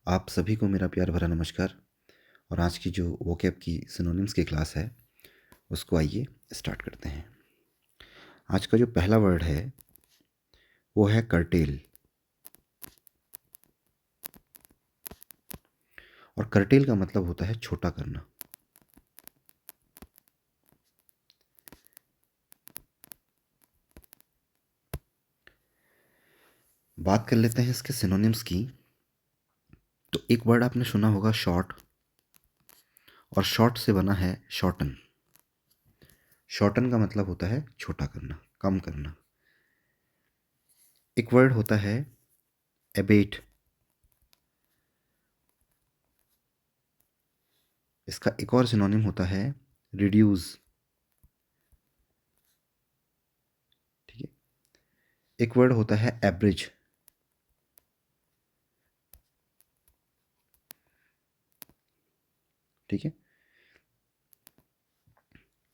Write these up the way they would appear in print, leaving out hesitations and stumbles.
आप सभी को मेरा प्यार भरा नमस्कार। और आज की जो वोकैब की सिनोनिम्स की क्लास है उसको आइए स्टार्ट करते हैं। आज का जो पहला वर्ड है वो है कर्टेल। और कर्टेल का मतलब होता है छोटा करना। बात कर लेते हैं इसके सिनोनिम्स की। तो एक वर्ड आपने सुना होगा शॉर्ट, और शॉर्ट से बना है शॉर्टन। शॉर्टन का मतलब होता है छोटा करना, कम करना। एक वर्ड होता है एबेट। इसका एक और सिनोनिम होता है रिड्यूस। ठीक है। एक वर्ड होता है एवरेज। ठीक है।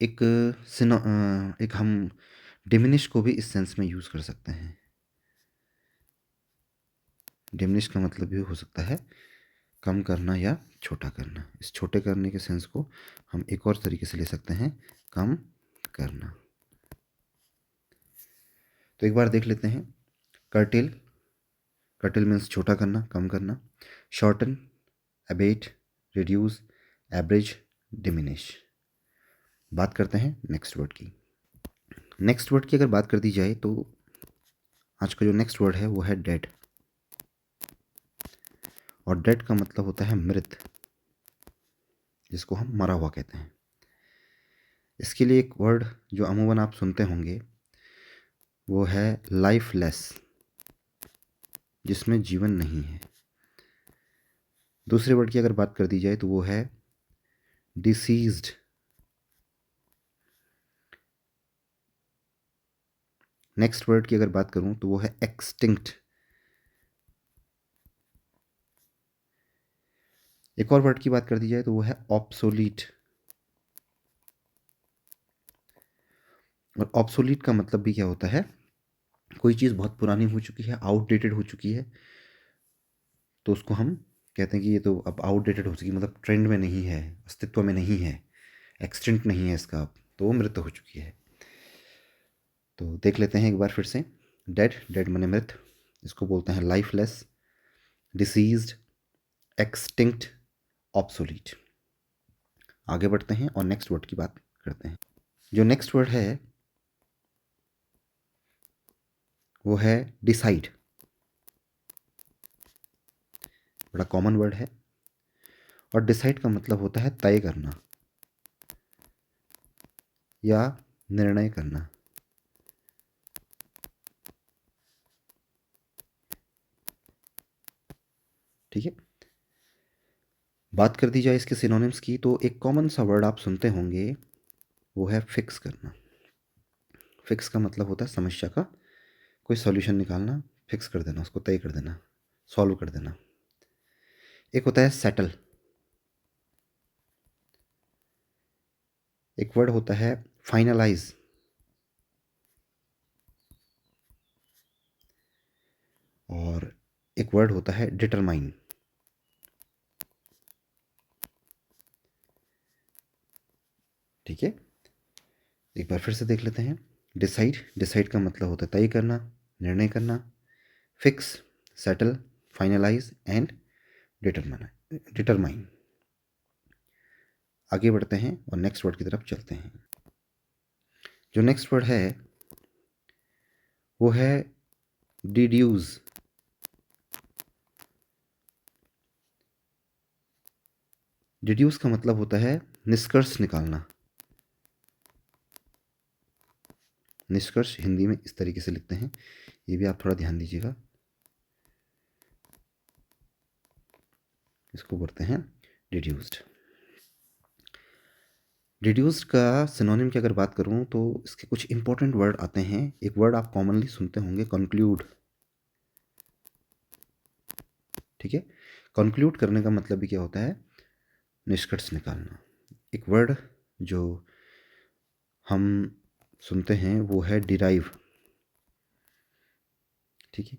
एक एक हम डिमिनिश को भी इस सेंस में यूज़ कर सकते हैं। डिमिनिश का मतलब भी हो सकता है कम करना या छोटा करना। इस छोटे करने के सेंस को हम एक और तरीके से ले सकते हैं, कम करना। तो एक बार देख लेते हैं। कर्टेल, कर्टेल मीन्स छोटा करना, कम करना। Shorten, abate, reduce, average, diminish. बात करते हैं नेक्स्ट वर्ड की। नेक्स्ट वर्ड की अगर बात कर दी जाए तो आज का जो नेक्स्ट वर्ड है वो है डेड। और डेड का मतलब होता है मृत, जिसको हम मरा हुआ कहते हैं। इसके लिए एक वर्ड जो अमूमन आप सुनते होंगे वो है लाइफलेस, जिसमें जीवन नहीं है। दूसरे वर्ड की अगर बात कर दी जाए तो वो है डिसीज्ड। नेक्स्ट वर्ड की अगर बात करूं तो वो है एक्सटिंक्ट। एक और वर्ड की बात कर दी जाए तो वो है ऑब्सोलीट। और ऑब्सोलीट का मतलब भी क्या होता है, कोई चीज़ बहुत पुरानी हो चुकी है, आउटडेटेड हो चुकी है, तो उसको हम कहते हैं कि ये तो अब आउटडेटेड हो चुकी, मतलब ट्रेंड में नहीं है, अस्तित्व में नहीं है, एक्सटिंक्ट नहीं है इसका अब, तो वो मृत हो चुकी है। तो देख लेते हैं एक बार फिर से। डेड, डेड माने मृत, इसको बोलते हैं लाइफलेस, डिसीज्ड, एक्सटिंक्ट, ऑब्सोलीट। आगे बढ़ते हैं और नेक्स्ट वर्ड की बात करते हैं। जो नेक्स्ट वर्ड है वो है डिसाइड। बड़ा कॉमन वर्ड है। और डिसाइड का मतलब होता है तय करना या निर्णय करना। ठीक है। बात कर दी जाए इसके सिनोनिम्स की तो एक कॉमन सा वर्ड आप सुनते होंगे वो है फिक्स करना। फिक्स का मतलब होता है समस्या का कोई सॉल्यूशन निकालना, फिक्स कर देना, उसको तय कर देना, सॉल्व कर देना। एक होता है सेटल। एक वर्ड होता है फाइनलाइज। और एक वर्ड होता है डिटरमाइन। ठीक है। एक बार फिर से देख लेते हैं। डिसाइड, डिसाइड का मतलब होता है तय करना, निर्णय करना। Fix, settle, finalise and determine, determine. आगे बढ़ते हैं और नेक्स्ट वर्ड की तरफ चलते हैं। जो नेक्स्ट वर्ड है वो है डिड्यूज। डिड्यूस का मतलब होता है निष्कर्ष निकालना। निष्कर्ष हिंदी में इस तरीके से लिखते हैं, ये भी आप थोड़ा ध्यान दीजिएगा। इसको बोलते हैं डिड्यूस्ड। डिड्यूस्ड का सिनोनिम की अगर बात करूं तो इसके कुछ इंपॉर्टेंट वर्ड आते हैं। एक वर्ड आप कॉमनली सुनते होंगे कंक्लूड। ठीक है। कंक्लूड करने का मतलब भी क्या होता है, निष्कर्ष निकालना। एक वर्ड जो हम सुनते हैं वो है डिराइव। ठीक है।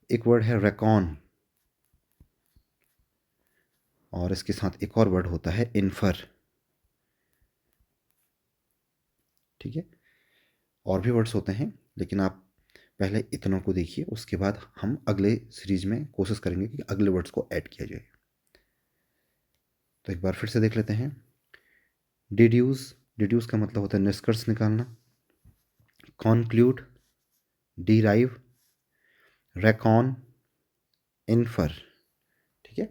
एक वर्ड है रेकॉन। और इसके साथ एक और वर्ड होता है इन्फर। ठीक है, और भी वर्ड्स होते हैं, लेकिन आप पहले इतनों को देखिए, उसके बाद हम अगले सीरीज में कोशिश करेंगे कि अगले वर्ड्स को ऐड किया जाए। तो एक बार फिर से देख लेते हैं। डिड्यूस, डिड्यूस का मतलब होता है निष्कर्ष निकालना। Conclude, derive, reckon, infer. ठीक है,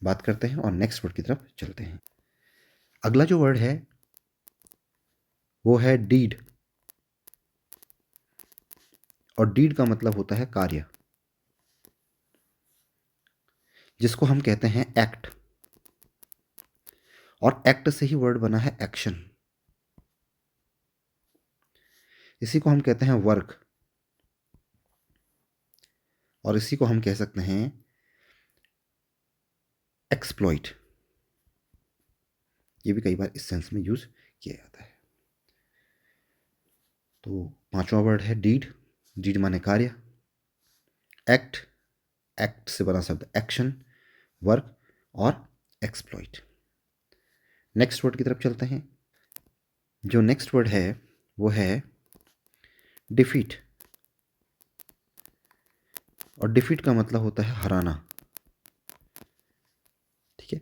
बात करते हैं और नेक्स्ट वर्ड की तरफ चलते हैं। अगला जो वर्ड है वो है डीड, और डीड का मतलब होता है कार्य, जिसको हम कहते हैं एक्ट, और एक्ट से ही वर्ड बना है एक्शन। इसी को हम कहते हैं वर्क, और इसी को हम कह सकते हैं एक्सप्लॉइट। ये भी कई बार इस सेंस में यूज किया जाता है। तो पांचवा वर्ड है डीड, डीड माने कार्य, एक्ट, एक्ट से बना शब्द एक्शन, वर्क और एक्सप्लॉइट। नेक्स्ट वर्ड की तरफ चलते हैं। जो नेक्स्ट वर्ड है वो है डिफीट, और डिफीट का मतलब होता है हराना। ठीक है,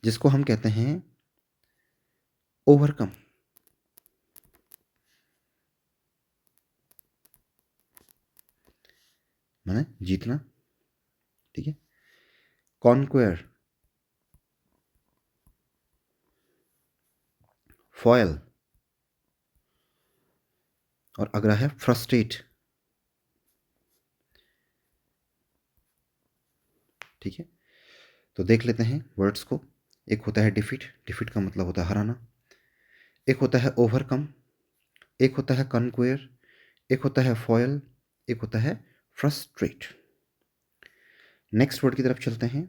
जिसको हम कहते हैं ओवरकम। माने जीतना। ठीक है, कॉन्क्वेयर, फॉयल, और अगला है फ्रस्ट्रेट। ठीक है, तो देख लेते हैं वर्ड्स को। एक होता है डिफीट, डिफीट का मतलब होता है हराना। एक होता है ओवरकम, एक होता है कॉन्क्वेयर, एक होता है फॉयल, एक होता है फ्रस्ट्रेट। नेक्स्ट वर्ड की तरफ चलते हैं,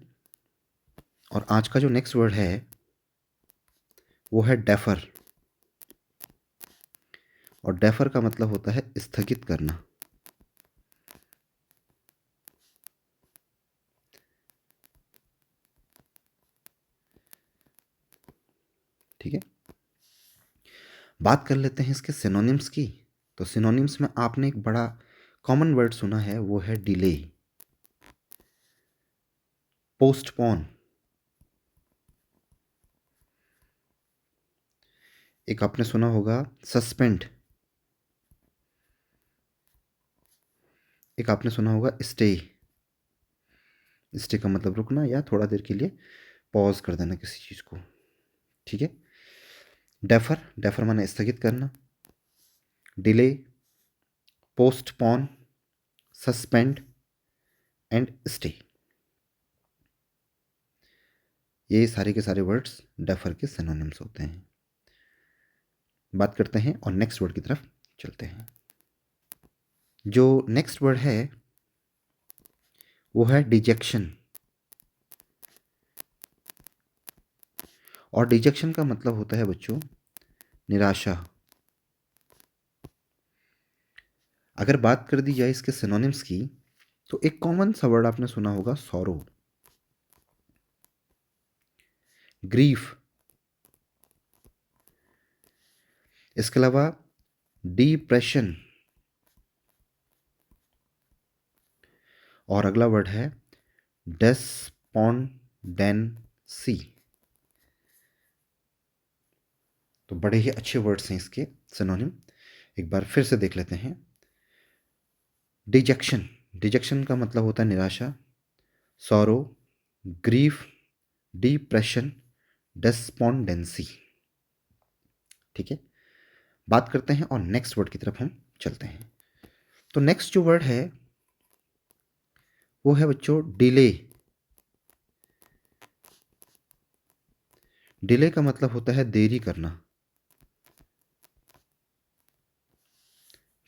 और आज का जो नेक्स्ट वर्ड है वो है डेफर, और डेफर का मतलब होता है स्थगित करना। ठीक है, बात कर लेते हैं इसके सिनोनिम्स की। तो सिनोनिम्स में आपने एक बड़ा कॉमन वर्ड सुना है, वो है डिले, पोस्टपोन। एक आपने सुना होगा सस्पेंड। एक आपने सुना होगा स्टे, स्टे का मतलब रुकना या थोड़ा देर के लिए पॉज कर देना किसी चीज़ को। ठीक है, डेफर, डेफर माने स्थगित करना, delay, postpone, suspend and stay. ये सारे के सारे वर्ड्स डेफर के सिनोनिम्स होते हैं। बात करते हैं और नेक्स्ट वर्ड की तरफ चलते हैं। जो नेक्स्ट वर्ड है वो है डिजेक्शन, और डिजेक्शन का मतलब होता है बच्चों निराशा। अगर बात कर दी जाए इसके सिनोनिम्स की, तो एक कॉमन सा वर्ड आपने सुना होगा सॉरो, ग्रीफ। इसके अलावा डिप्रेशन, और अगला वर्ड है डेस्पोंडेंसी। तो बड़े ही अच्छे वर्ड्स हैं इसके सिनोनिम। एक बार फिर से देख लेते हैं। डिजेक्शन, डिजेक्शन का मतलब होता है निराशा, सॉरो, ग्रीफ, डिप्रेशन, डेस्पोंडेंसी। ठीक है, बात करते हैं और नेक्स्ट वर्ड की तरफ हम चलते हैं। तो नेक्स्ट जो वर्ड है वो है बच्चों डिले। डिले का मतलब होता है देरी करना।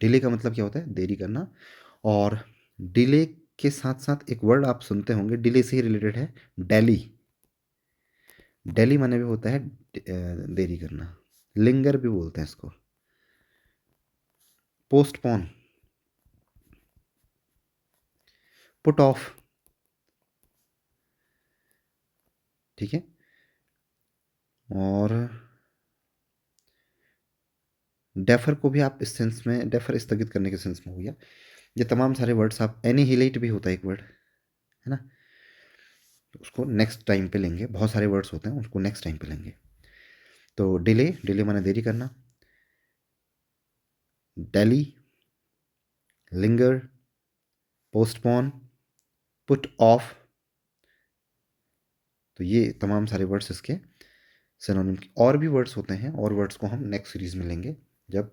डिले का मतलब क्या होता है? देरी करना। और डिले के साथ साथ एक वर्ड आप सुनते होंगे, डिले से ही रिलेटेड है, डेली। डेली माने भी होता है देरी करना, लिंगर भी बोलते हैं इसको। पोस्टपोन, पुट ऑफ, ठीक है। और डेफर को भी आप इस सेंस में, डेफर स्थगित करने के सेंस में हो गया। ये तमाम सारे वर्ड्स आप, एनिहिलेट भी होता है एक वर्ड, है ना, तो उसको नेक्स्ट टाइम पे लेंगे। बहुत सारे वर्ड्स होते हैं, उसको नेक्स्ट टाइम पे लेंगे। तो डिले, डिले माने देरी करना। Delay, linger, postpone, put off. तो ये तमाम सारे वर्ड्स इसके सिनोनिम। और भी वर्ड्स होते हैं, और वर्ड्स को हम नेक्स्ट सीरीज में लेंगे। जब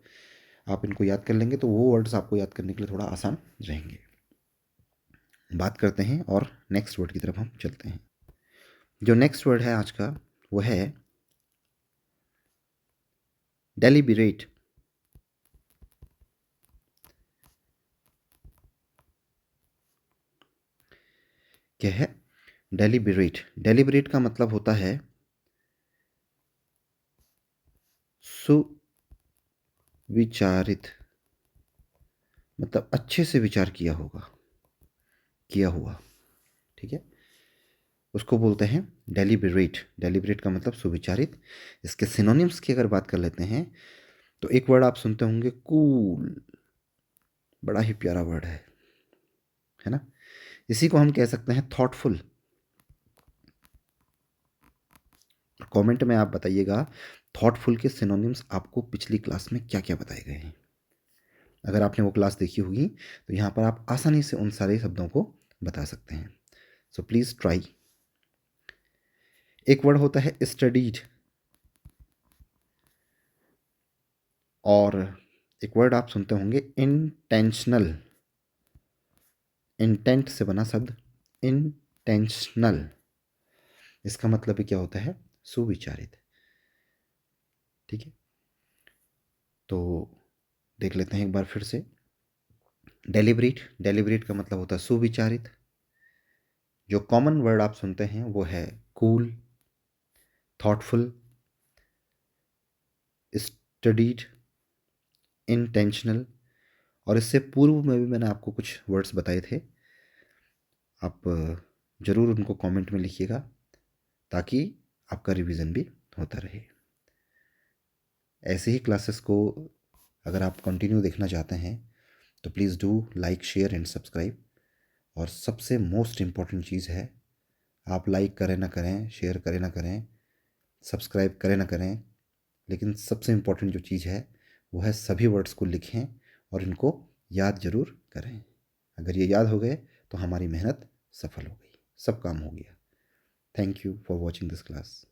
आप इनको याद कर लेंगे तो वो वर्ड्स आपको याद करने के लिए थोड़ा आसान रहेंगे। बात करते हैं और नेक्स्ट वर्ड की तरफ हम चलते हैं। जो नेक्स्ट वर्ड है आज का वो है डेलिबरेट। क्या है? डेलिबरेट। डेलिबरेट का मतलब होता है सुविचारित, मतलब अच्छे से विचार किया होगा, किया हुआ। ठीक है, उसको बोलते हैं डेलिबरेट। डेलिबरेट का मतलब सुविचारित। इसके सिनोनिम्स की अगर बात कर लेते हैं तो एक वर्ड आप सुनते होंगे, कूल। बड़ा ही प्यारा वर्ड है ना। इसी को हम कह सकते हैं थॉटफुल। कमेंट में आप बताइएगा थॉटफुल के सिनोनिम्स आपको पिछली क्लास में क्या क्या बताए गए हैं। अगर आपने वो क्लास देखी होगी तो यहाँ पर आप आसानी से उन सारे शब्दों को बता सकते हैं। So please try. एक वर्ड होता है स्टडीड, और एक वर्ड आप सुनते होंगे इंटेंशनल। इंटेंट से बना शब्द इंटेंशनल, इसका मतलब भी क्या होता है? सुविचारित। ठीक है, तो देख लेते हैं एक बार फिर से। डेलिबरेट, डेलिबरेट का मतलब होता है सुविचारित। जो कॉमन वर्ड आप सुनते हैं वो है कूल, थॉटफुल, स्टडीड, इंटेंशनल। और इससे पूर्व में भी मैंने आपको कुछ वर्ड्स बताए थे, आप ज़रूर उनको कमेंट में लिखिएगा ताकि आपका रिवीजन भी होता रहे। ऐसे ही क्लासेस को अगर आप कंटिन्यू देखना चाहते हैं तो please do like, share and subscribe. और सबसे मोस्ट इम्पॉर्टेंट चीज़ है, आप लाइक करें ना करें, शेयर करें ना करें, सब्सक्राइब करें ना करें, लेकिन सबसे इम्पॉर्टेंट जो चीज़ है वो है सभी वर्ड्स को लिखें और इनको याद ज़रूर करें। अगर ये याद हो गए तो हमारी मेहनत सफल हो गई, सब काम हो गया। Thank you for watching this class.